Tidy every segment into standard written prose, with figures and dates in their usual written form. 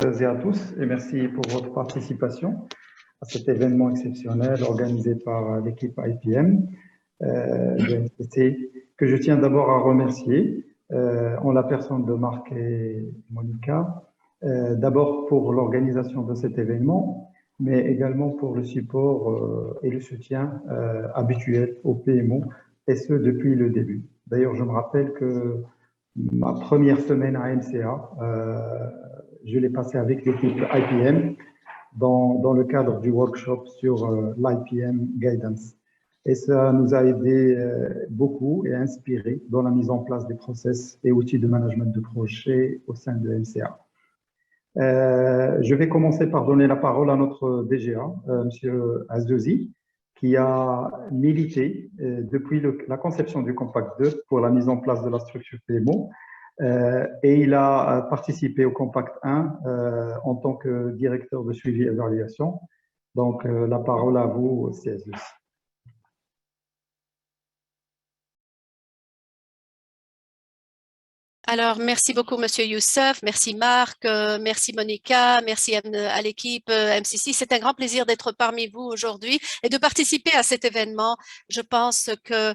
et à tous et merci pour votre participation à cet événement exceptionnel organisé par l'équipe IPM de MCC que je tiens d'abord à remercier en la personne de Marc et Monica, d'abord pour l'organisation de cet événement, mais également pour le support et le soutien habituel au PMO, et ce depuis le début. D'ailleurs, je me rappelle que ma première semaine à MCA, je l'ai passée avec l'équipe IPM dans le cadre du workshop sur l'IPM Guidance. Et ça nous a aidé beaucoup et inspiré dans la mise en place des process et outils de management de projet au sein de MCA. Je vais commencer par donner la parole à notre DGA, M. Azdouzi, qui a milité depuis la conception du Compact 2 pour la mise en place de la structure PMO. Et il a participé au Compact 1 en tant que directeur de suivi et évaluation. Donc, la parole à vous, CSE. Alors, merci beaucoup, Monsieur Youssef, merci Marc, merci Monica, merci à l'équipe MCC. C'est un grand plaisir d'être parmi vous aujourd'hui et de participer à cet événement. Je pense que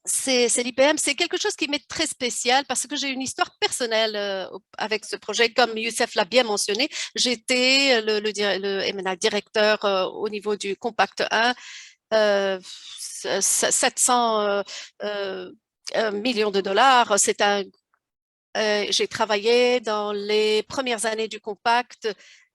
c'est l'IPM, c'est quelque chose qui m'est très spécial parce que j'ai une histoire personnelle avec ce projet. Comme Youssef l'a bien mentionné, j'étais le M&A directeur au niveau du Compact 1, 700 millions de dollars. J'ai travaillé dans les premières années du Compact.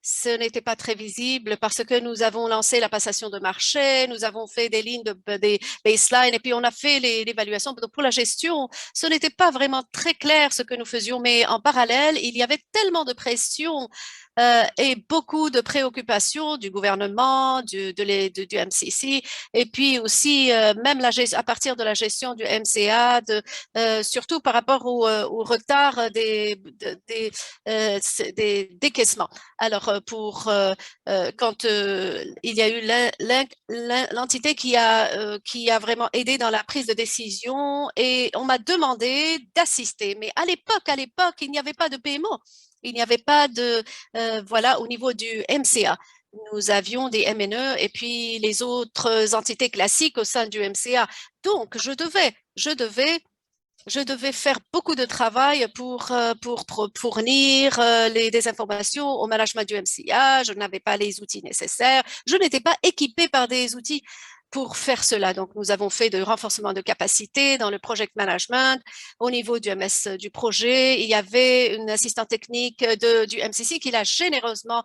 Ce n'était pas très visible parce que nous avons lancé la passation de marché, nous avons fait des lignes des baselines et puis on a fait l'évaluation. Donc pour la gestion, ce n'était pas vraiment très clair ce que nous faisions, mais en parallèle, il y avait tellement de pression et beaucoup de préoccupations du gouvernement, du MCC, et puis aussi même à partir de la gestion du MCA, surtout par rapport au retard des décaissements. Alors, quand il y a eu l'entité qui a vraiment aidé dans la prise de décision et on m'a demandé d'assister. Mais à l'époque, il n'y avait pas de PMO. Il n'y avait pas de, voilà, au niveau du MCA. Nous avions des MNE et puis les autres entités classiques au sein du MCA. Donc, je devais faire beaucoup de travail pour fournir des informations au management du MCA. Je n'avais pas les outils nécessaires. Je n'étais pas équipée par des outils pour faire cela. Donc, nous avons fait de renforcement de capacité dans le project management. Au niveau du MS du projet, il y avait une assistante technique du MCC qui l'a généreusement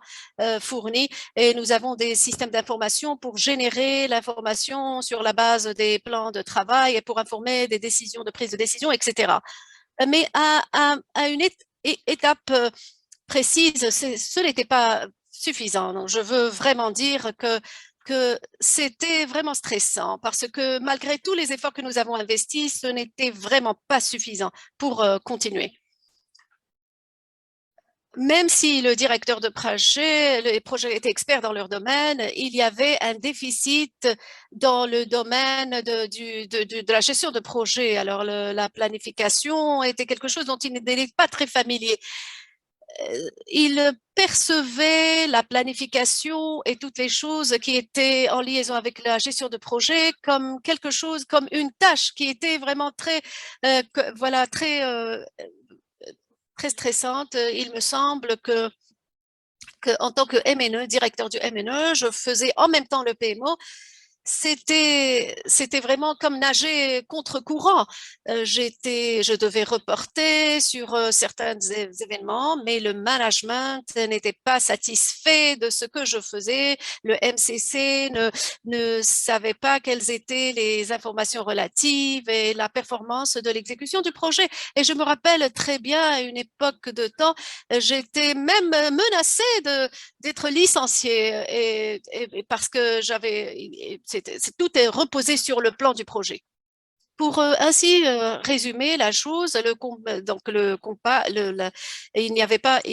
fourni et nous avons des systèmes d'information pour générer l'information sur la base des plans de travail et pour informer des décisions de prise de décision, etc. Mais à une étape précise, ce n'était pas suffisant. Donc, je veux vraiment dire que c'était vraiment stressant parce que malgré tous les efforts que nous avons investis, ce n'était vraiment pas suffisant pour continuer. Même si le directeur de projet, les projets étaient experts dans leur domaine, il y avait un déficit dans le domaine de la gestion de projet. Alors, la planification était quelque chose dont il n'était pas très familier. Il percevait la planification et toutes les choses qui étaient en liaison avec la gestion de projet comme quelque chose, comme une tâche qui était vraiment très, voilà, très stressante. Il me semble en tant que MNE, directeur du MNE, je faisais en même temps le PMO. C'était vraiment comme nager contre courant. Je devais reporter sur certains événements, mais le management n'était pas satisfait de ce que je faisais. Le MCC ne savait pas quelles étaient les informations relatives et la performance de l'exécution du projet. Et je me rappelle très bien, à une époque de temps, j'étais même menacée d'être licenciée et parce que tout est reposé sur le plan du projet. Pour ainsi résumer la chose, il y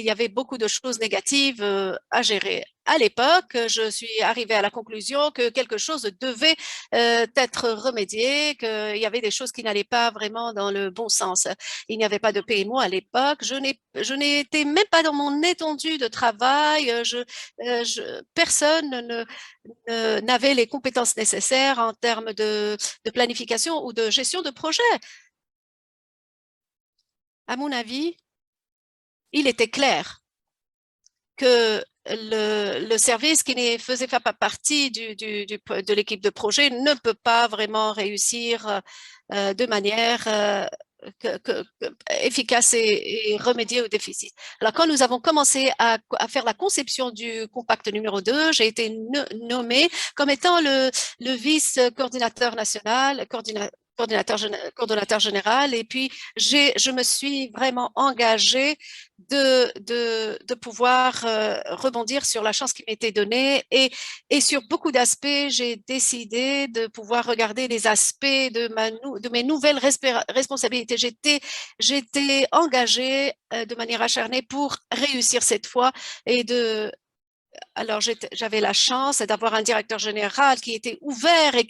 avait beaucoup de choses négatives à gérer. à l'époque, je suis arrivée à la conclusion que quelque chose devait être remédié, qu'il y avait des choses qui n'allaient pas vraiment dans le bon sens. Il n'y avait pas de PMO à l'époque. Je n'étais même pas dans mon étendue de travail. Personne n'avait les compétences nécessaires en termes de planification ou de gestion de projet. À mon avis, il était clair que le service qui ne faisait pas partie de l'équipe de projet ne peut pas vraiment réussir de manière efficace et remédier aux déficits. Alors, quand nous avons commencé à faire la conception du compact numéro 2, j'ai été nommé comme étant le vice-coordinateur national, coordonnateur général, et puis je me suis vraiment engagée de pouvoir rebondir sur la chance qui m'était donnée et sur beaucoup d'aspects, j'ai décidé de pouvoir regarder les aspects de mes nouvelles responsabilités. J'étais engagée de manière acharnée pour réussir cette fois et alors, j'avais la chance d'avoir un directeur général qui était ouvert et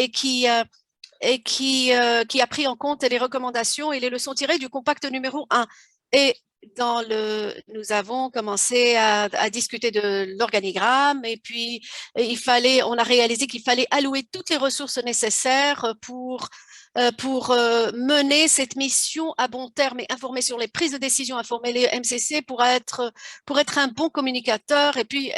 qui a pris en compte les recommandations et les leçons tirées du compact numéro 1. Et nous avons commencé à discuter de l'organigramme et puis on a réalisé qu'il fallait allouer toutes les ressources nécessaires pour mener cette mission à bon terme et informer sur les prises de décision, informer les MCC pour être un bon communicateur et puis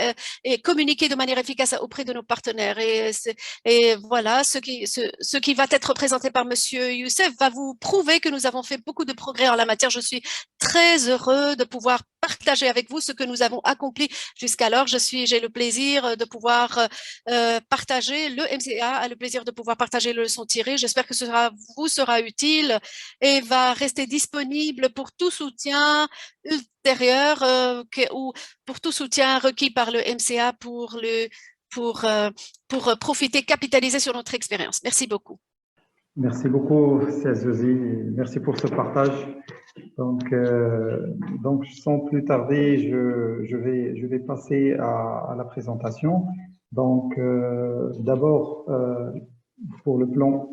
et communiquer de manière efficace auprès de nos partenaires. Et voilà, ce qui va être présenté par Monsieur Youssef va vous prouver que nous avons fait beaucoup de progrès en la matière. Je suis très heureux de pouvoir partager avec vous ce que nous avons accompli jusqu'alors. J'ai le plaisir de pouvoir partager, le MCA a le plaisir de pouvoir partager le leçon tiré. J'espère que vous sera utile et va rester disponible pour tout soutien ultérieur ou pour tout soutien requis par le MCA pour profiter, capitaliser sur notre expérience. Merci beaucoup. Merci beaucoup, Josie. Merci pour ce partage. Donc, sans plus tarder, je vais passer à la présentation. Donc, d'abord, pour le plan,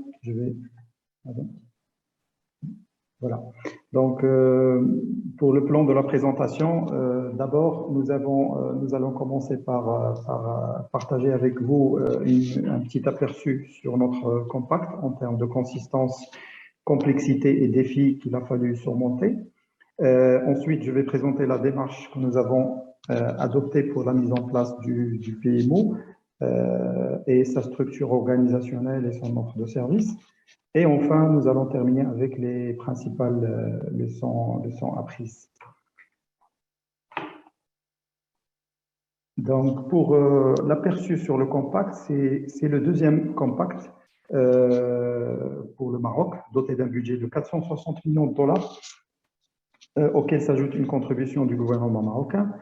voilà. Donc, pour le plan de la présentation, d'abord, nous allons commencer par partager avec vous un petit aperçu sur notre compact en termes de consistance, complexité et défis qu'il a fallu surmonter. Ensuite, je vais présenter la démarche que nous avons adoptée pour la mise en place du PMO et sa structure organisationnelle et son offre de service. Et enfin, nous allons terminer avec les principales leçons apprises. Donc, pour l'aperçu sur le compact, c'est le deuxième compact pour le Maroc, doté d'un budget de 460 millions de dollars, auquel s'ajoute une contribution du gouvernement marocain.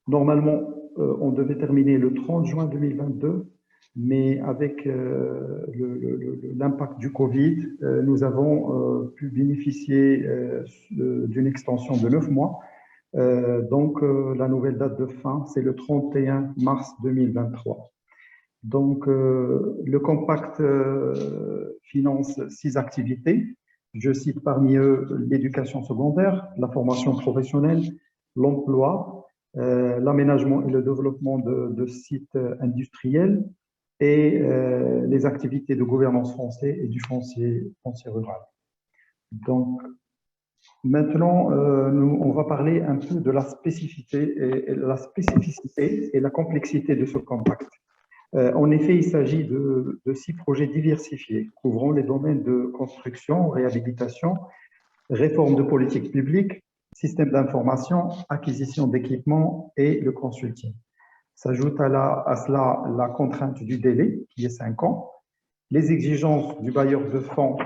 Normalement, on devait terminer le 30 juin 2022, mais avec l'impact du Covid, nous avons pu bénéficier d'une extension de 9 mois. Donc, la nouvelle date de fin, c'est le 31 mars 2023. Donc, le compact finance 6 activités. Je cite parmi eux l'éducation secondaire, la formation professionnelle, l'emploi, l'aménagement et le développement de sites industriels et les activités de gouvernance foncière et du foncier rural. Donc, maintenant, on va parler un peu de la spécificité et la complexité de ce compact. En effet, il s'agit de 6 projets diversifiés couvrant les domaines de construction, réhabilitation, réforme de politique publique, système d'information, acquisition d'équipements et le consulting. S'ajoute à cela la contrainte du délai, qui est 5 ans, les exigences du bailleur de fonds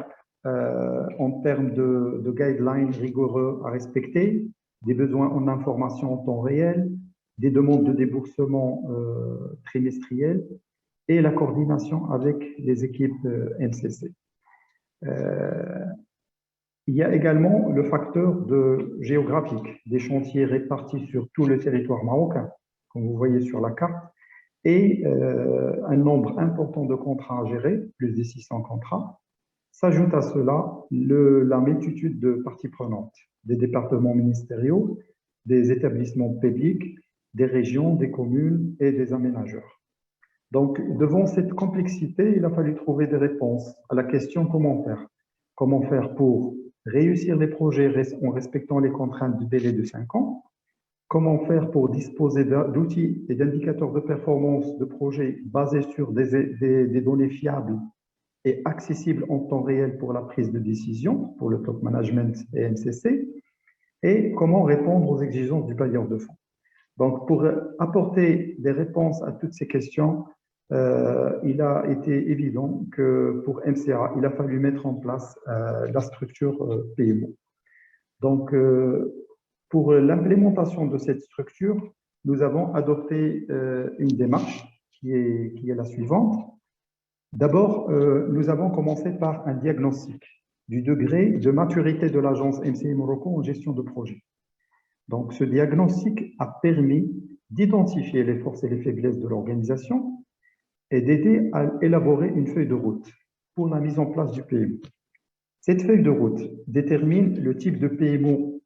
en termes de guidelines rigoureux à respecter, des besoins en information en temps réel, des demandes de déboursement trimestriels et la coordination avec les équipes MCC. Il y a également le facteur géographique des chantiers répartis sur tout le territoire marocain, comme vous voyez sur la carte, et un nombre important de contrats à gérer, plus de 600 contrats. S'ajoute à cela la multitude de parties prenantes, des départements ministériaux, des établissements publics, des régions, des communes et des aménageurs. Donc, devant cette complexité, il a fallu trouver des réponses à la question comment faire. Comment faire pour réussir les projets en respectant les contraintes du délai de 5 ans? Comment faire pour disposer d'outils et d'indicateurs de performance de projets basés sur des données fiables et accessibles en temps réel pour la prise de décision, pour le top management et MCC? Et comment répondre aux exigences du bailleur de fonds? Donc, pour apporter des réponses à toutes ces questions, il a été évident que pour MCA, il a fallu mettre en place la structure PMO. Donc, pour l'implémentation de cette structure, nous avons adopté une démarche qui est la suivante. D'abord, nous avons commencé par un diagnostic du degré de maturité de l'agence MCA Morocco en gestion de projet. Donc, ce diagnostic a permis d'identifier les forces et les faiblesses de l'organisation et d'aider à élaborer une feuille de route pour la mise en place du PMO. Cette feuille de route détermine le type de PMO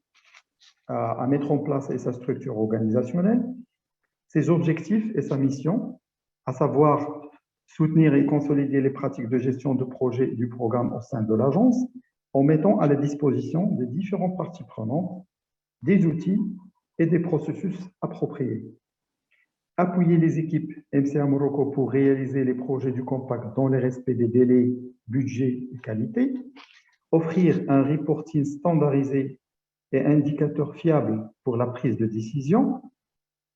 à mettre en place et sa structure organisationnelle, ses objectifs et sa mission, à savoir soutenir et consolider les pratiques de gestion de projet du programme au sein de l'agence, en mettant à la disposition des différentes parties prenantes des outils et des processus appropriés. Appuyer les équipes MCA Morocco pour réaliser les projets du compact dans le respect des délais, budget et qualité, offrir un reporting standardisé et indicateur fiable pour la prise de décision,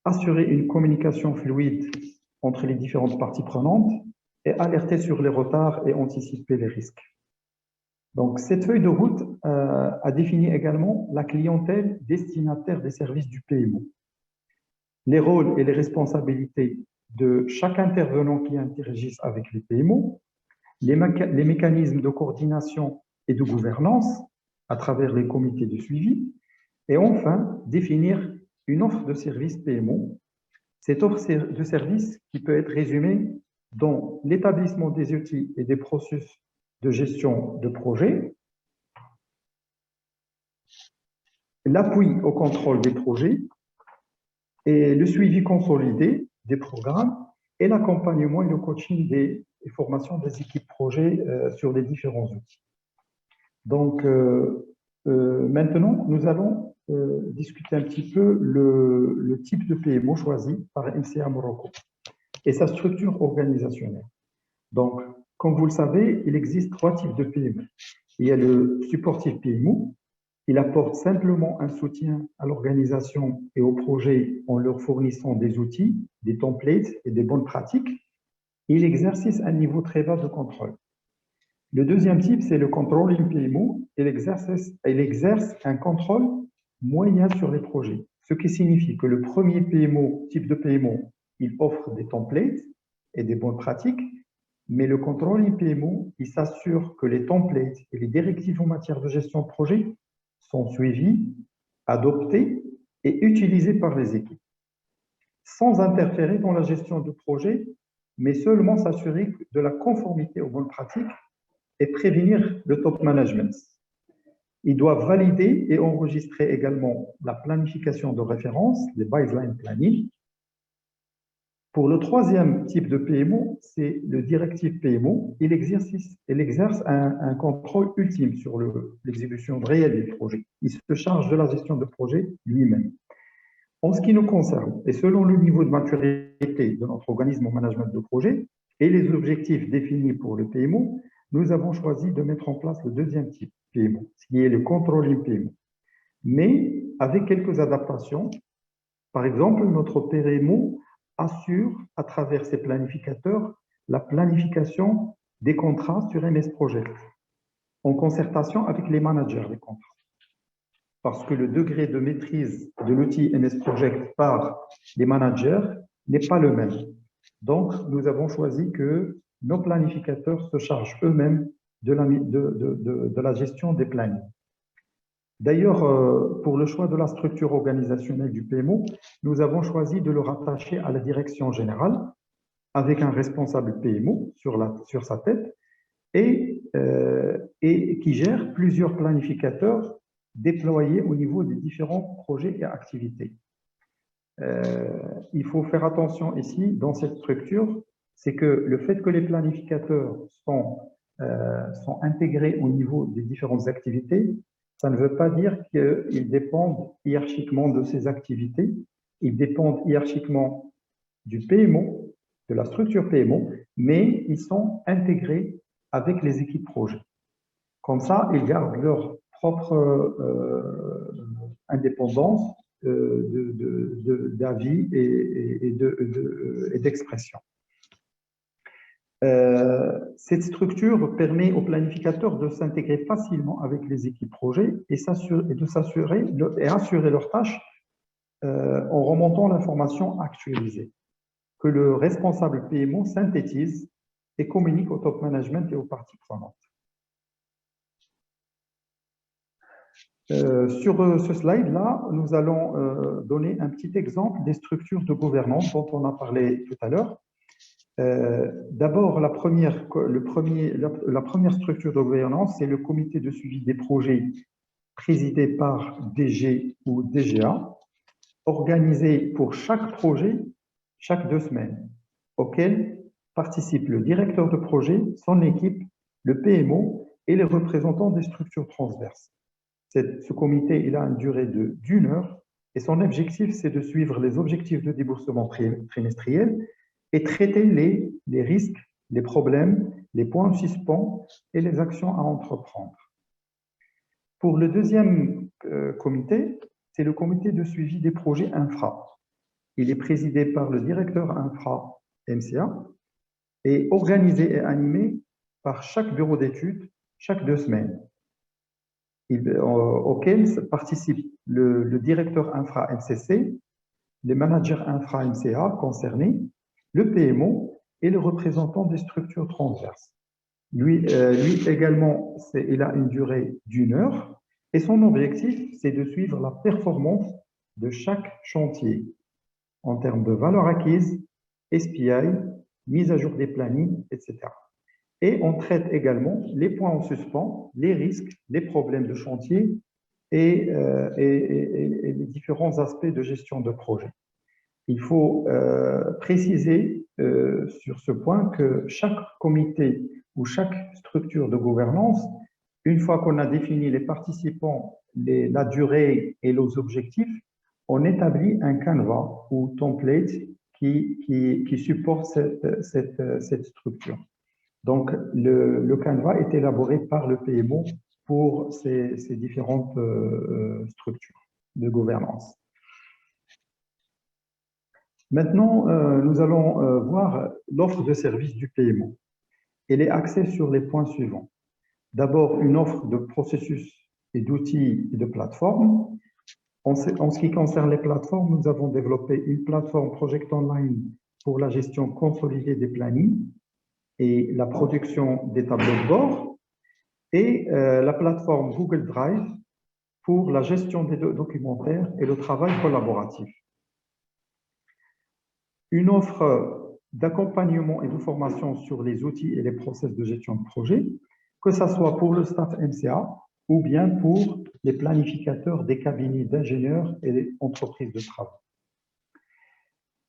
assurer une communication fluide entre les différentes parties prenantes et alerter sur les retards et anticiper les risques. Donc, cette feuille de route a défini également la clientèle destinataire des services du PMO, les rôles et les responsabilités de chaque intervenant qui interagisse avec les PMO, les mécanismes de coordination et de gouvernance à travers les comités de suivi, et enfin, définir une offre de service PMO. Cette offre de service qui peut être résumée dans l'établissement des outils et des processus de gestion de projet, l'appui au contrôle des projets et le suivi consolidé des programmes et l'accompagnement et le coaching des formations des équipes projets sur les différents outils. Donc, maintenant, nous allons discuter un petit peu le type de PMO choisi par MCA Morocco et sa structure organisationnelle. Donc, comme vous le savez, il existe 3 types de PMO. Il y a le supportif PMO. Il apporte simplement un soutien à l'organisation et au projet en leur fournissant des outils, des templates et des bonnes pratiques. Il exerce un niveau très bas de contrôle. Le deuxième type, c'est le controlling PMO. Il exerce un contrôle moyen sur les projets, ce qui signifie que le premier PMO, type de PMO, il offre des templates et des bonnes pratiques, mais le controlling PMO, il s'assure que les templates et les directives en matière de gestion de projet sont suivis, adoptés et utilisés par les équipes, sans interférer dans la gestion de projet, mais seulement s'assurer de la conformité aux bonnes pratiques et prévenir le top management. Ils doivent valider et enregistrer également la planification de référence, les baseline planning. Pour le troisième type de PMO, c'est le directive PMO. Il exerce un contrôle ultime sur l'exécution réelle du projet. Il se charge de la gestion de projet lui-même. En ce qui nous concerne, et selon le niveau de maturité de notre organisme en management de projet et les objectifs définis pour le PMO, nous avons choisi de mettre en place le deuxième type PMO, qui est le controlling PMO. Mais avec quelques adaptations, par exemple, notre PMO assure, à travers ses planificateurs, la planification des contrats sur MS Project, en concertation avec les managers des contrats. Parce que le degré de maîtrise de l'outil MS Project par les managers n'est pas le même. Donc, nous avons choisi que nos planificateurs se chargent eux-mêmes de la gestion des plannings. D'ailleurs, pour le choix de la structure organisationnelle du PMO, nous avons choisi de le rattacher à la direction générale avec un responsable PMO sur sa tête et qui gère plusieurs planificateurs déployés au niveau des différents projets et activités. Il faut faire attention ici, dans cette structure, c'est que le fait que les planificateurs sont intégrés au niveau des différentes activités, ça ne veut pas dire qu'ils dépendent hiérarchiquement de ces activités, ils dépendent hiérarchiquement du PMO, de la structure PMO, mais ils sont intégrés avec les équipes projet. Comme ça, ils gardent leur propre indépendance d'avis et d'expression. Cette structure permet aux planificateurs de s'intégrer facilement avec les équipes projets et assurer leurs tâches en remontant l'information actualisée, que le responsable PMO synthétise et communique au top management et aux parties prenantes. Sur ce slide-là, nous allons donner un petit exemple des structures de gouvernance dont on a parlé tout à l'heure. D'abord, la première structure de gouvernance, c'est le comité de suivi des projets présidé par DG ou DGA, organisé pour chaque projet chaque 2 semaines, auquel participent le directeur de projet, son équipe, le PMO et les représentants des structures transverses. Ce comité il a une durée d'1 heure et son objectif, c'est de suivre les objectifs de déboursement trimestriel et traiter les risques, les problèmes, les points en suspens et les actions à entreprendre. Pour le deuxième comité, c'est le comité de suivi des projets infra. Il est présidé par le directeur infra MCA et organisé et animé par chaque bureau d'études chaque 2 semaines, auquel participent le directeur infra MCC, les managers infra MCA concernés, le PMO et le représentant des structures transverses. Lui également, il a une durée d'1 heure et son objectif, c'est de suivre la performance de chaque chantier en termes de valeur acquise, SPI, mise à jour des plannings, etc. Et on traite également les points en suspens, les risques, les problèmes de chantier et les différents aspects de gestion de projet. Il faut préciser sur ce point que chaque comité ou chaque structure de gouvernance, une fois qu'on a défini les participants, la durée et les objectifs, on établit un canevas ou template qui supporte cette structure. Donc, le canevas est élaboré par le PMO pour ces différentes structures de gouvernance. Maintenant, nous allons voir l'offre de service du PMO. Elle est axée sur les points suivants. D'abord, une offre de processus et d'outils et de plateformes. En ce qui concerne les plateformes, nous avons développé une plateforme Project Online pour la gestion consolidée des plannings et la production des tableaux de bord et la plateforme Google Drive pour la gestion des documentaires et le travail collaboratif. Une offre d'accompagnement et de formation sur les outils et les process de gestion de projet, que ce soit pour le staff MCA ou bien pour les planificateurs des cabinets d'ingénieurs et des entreprises de travaux.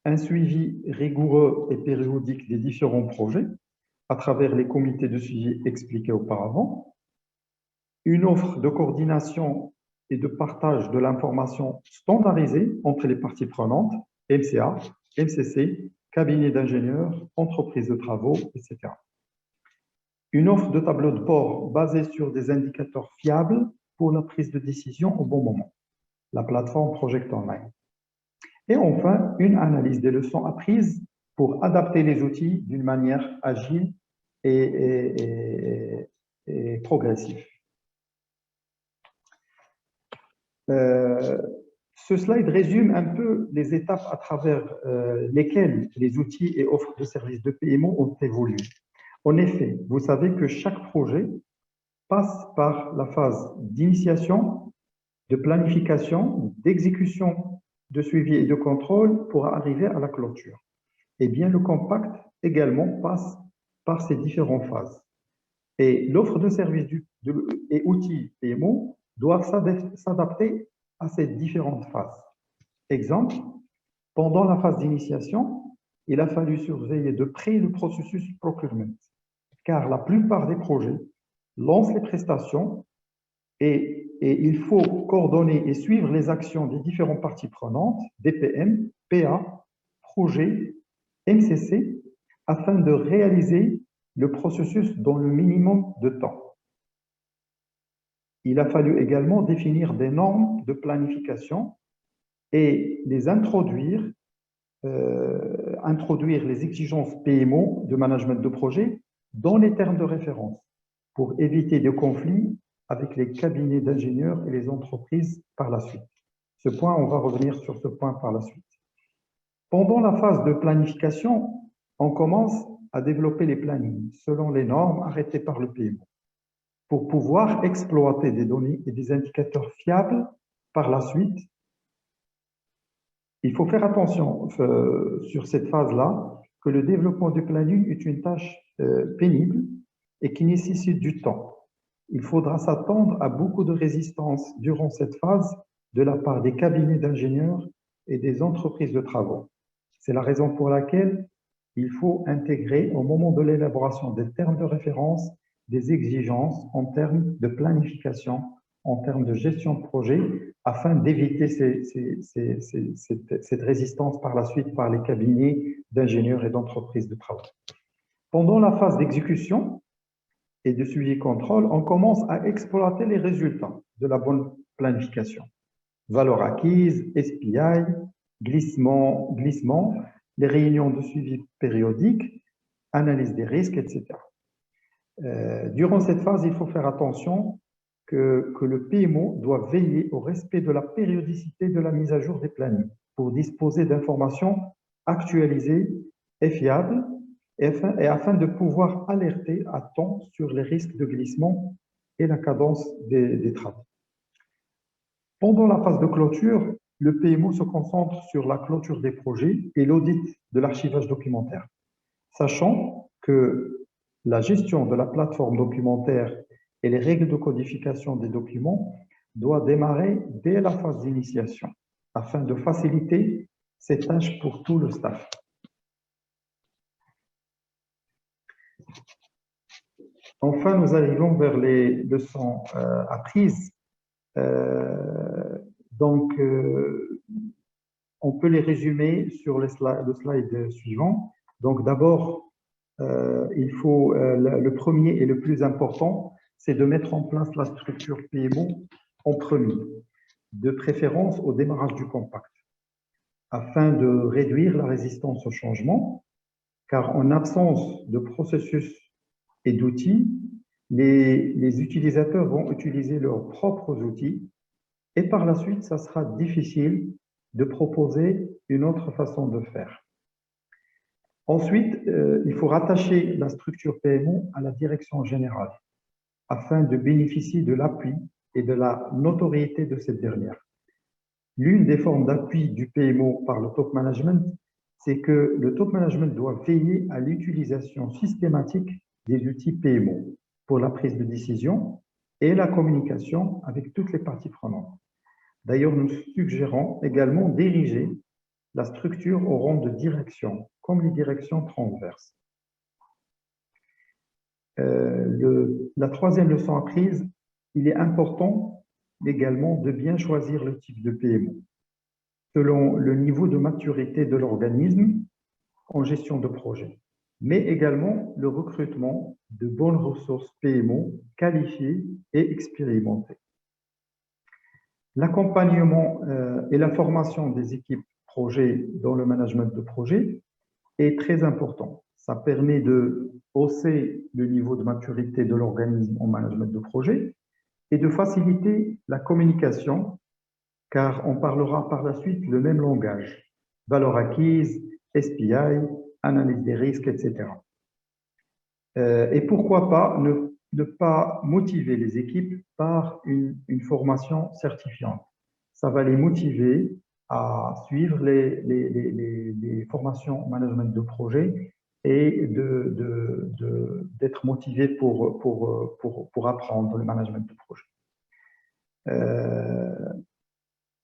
Un suivi rigoureux et périodique des différents projets à travers les comités de suivi expliqués auparavant. Une offre de coordination et de partage de l'information standardisée entre les parties prenantes, MCA, MCC, cabinet d'ingénieurs, entreprises de travaux, etc. Une offre de tableau de bord basée sur des indicateurs fiables pour la prise de décision au bon moment, la plateforme Project Online. Et enfin, une analyse des leçons apprises pour adapter les outils d'une manière agile et progressive. Ce slide résume un peu les étapes à travers lesquelles les outils et offres de services de PMO ont évolué. En effet, vous savez que chaque projet passe par la phase d'initiation, de planification, d'exécution, de suivi et de contrôle pour arriver à la clôture. Eh bien, le compact également passe par ces différentes phases. Et l'offre de services et outils PMO doivent s'adapter à ces différentes phases. Exemple, pendant la phase d'initiation, il a fallu surveiller de près le processus procurement, car la plupart des projets lancent les prestations et il faut coordonner et suivre les actions des différentes parties prenantes, DPM, PA, projet, MCC, afin de réaliser le processus dans le minimum de temps. Il a fallu également définir des normes de planification et les introduire les exigences PMO de management de projet dans les termes de référence pour éviter des conflits avec les cabinets d'ingénieurs et les entreprises par la suite. Ce point, on va revenir sur ce point par la suite. Pendant la phase de planification, on commence à développer les plannings selon les normes arrêtées par le PMO pour pouvoir exploiter des données et des indicateurs fiables par la suite. Il faut faire attention sur cette phase-là que le développement du planning est une tâche pénible et qui nécessite du temps. Il faudra s'attendre à beaucoup de résistance durant cette phase de la part des cabinets d'ingénieurs et des entreprises de travaux. C'est la raison pour laquelle il faut intégrer au moment de l'élaboration des termes de référence des exigences en termes de planification, en termes de gestion de projet, afin d'éviter cette résistance par la suite par les cabinets d'ingénieurs et d'entreprises de travaux. Pendant la phase d'exécution et de suivi contrôle, on commence à exploiter les résultats de la bonne planification. Valeurs acquises, SPI, glissement, les réunions de suivi périodiques, analyse des risques, etc. Durant cette phase, il faut faire attention que le PMO doit veiller au respect de la périodicité de la mise à jour des plannings pour disposer d'informations actualisées et fiables et afin de pouvoir alerter à temps sur les risques de glissement et la cadence des travaux. Pendant la phase de clôture, le PMO se concentre sur la clôture des projets et l'audit de l'archivage documentaire, sachant que la gestion de la plateforme documentaire et les règles de codification des documents doivent démarrer dès la phase d'initiation afin de faciliter ces tâches pour tout le staff. Enfin, nous arrivons vers les leçons apprises. On peut les résumer sur le slide suivant. Donc, d'abord, le premier et le plus important, c'est de mettre en place la structure PMO en premier, de préférence au démarrage du compact, afin de réduire la résistance au changement, car en absence de processus et d'outils, les utilisateurs vont utiliser leurs propres outils et par la suite, ça sera difficile de proposer une autre façon de faire. Ensuite, il faut rattacher la structure PMO à la direction générale afin de bénéficier de l'appui et de la notoriété de cette dernière. L'une des formes d'appui du PMO par le top management, c'est que le top management doit veiller à l'utilisation systématique des outils PMO pour la prise de décision et la communication avec toutes les parties prenantes. D'ailleurs, nous suggérons également d'ériger la structure au rang de direction, comme les directions transverses. La troisième leçon apprise, il est important également de bien choisir le type de PMO, selon le niveau de maturité de l'organisme en gestion de projet, mais également le recrutement de bonnes ressources PMO qualifiées et expérimentées. L'accompagnement et la formation des équipes projet dans le management de projet est très important. Ça permet de hausser le niveau de maturité de l'organisme en management de projet et de faciliter la communication, car on parlera par la suite le même langage, valeurs acquises, SPI, analyse des risques, etc. Et pourquoi pas ne pas motiver les équipes par une formation certifiante. Ça va les motiver à suivre les formations en management de projet et d'être motivés pour apprendre le management de projet.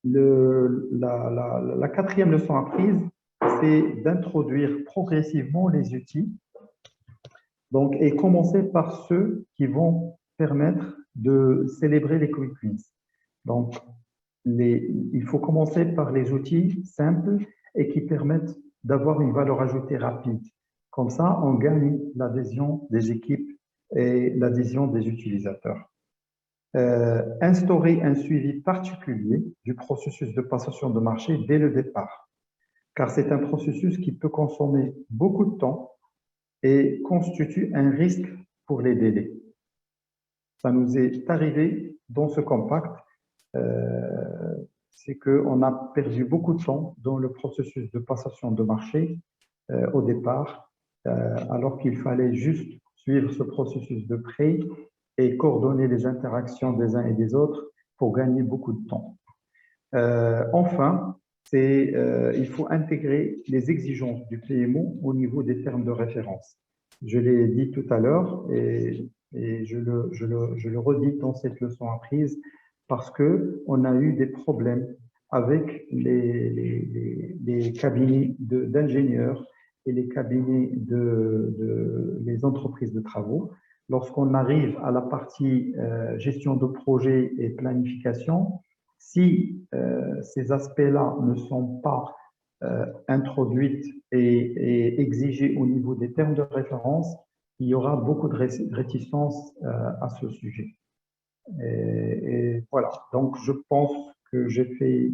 La quatrième leçon apprise, c'est d'introduire progressivement les outils, donc, et commencer par ceux qui vont permettre de célébrer les quick wins. Donc, il faut commencer par les outils simples et qui permettent d'avoir une valeur ajoutée rapide. Comme ça, on gagne l'adhésion des équipes et l'adhésion des utilisateurs. Instaurer un suivi particulier du processus de passation de marché dès le départ, car c'est un processus qui peut consommer beaucoup de temps et constitue un risque pour les délais. Ça nous est arrivé dans ce compact, c'est qu'on a perdu beaucoup de temps dans le processus de passation de marché au départ, alors qu'il fallait juste suivre ce processus de près et coordonner les interactions des uns et des autres pour gagner beaucoup de temps. Enfin, il faut intégrer les exigences du PMO au niveau des termes de référence. Je l'ai dit tout à l'heure et je le redis dans cette leçon apprise parce qu'on a eu des problèmes avec les cabinets d'ingénieurs et les cabinets les entreprises de travaux. Lorsqu'on arrive à la partie gestion de projet et planification, si ces aspects-là ne sont pas introduits et exigés au niveau des termes de référence, il y aura beaucoup de réticence à ce sujet. Et voilà, donc je pense que j'ai fait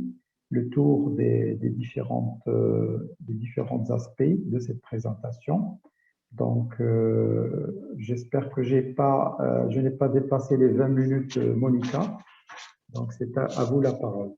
le tour des différents aspects de cette présentation. Donc, j'espère que je n'ai pas dépassé les 20 minutes, Monica. Donc, c'est à vous la parole.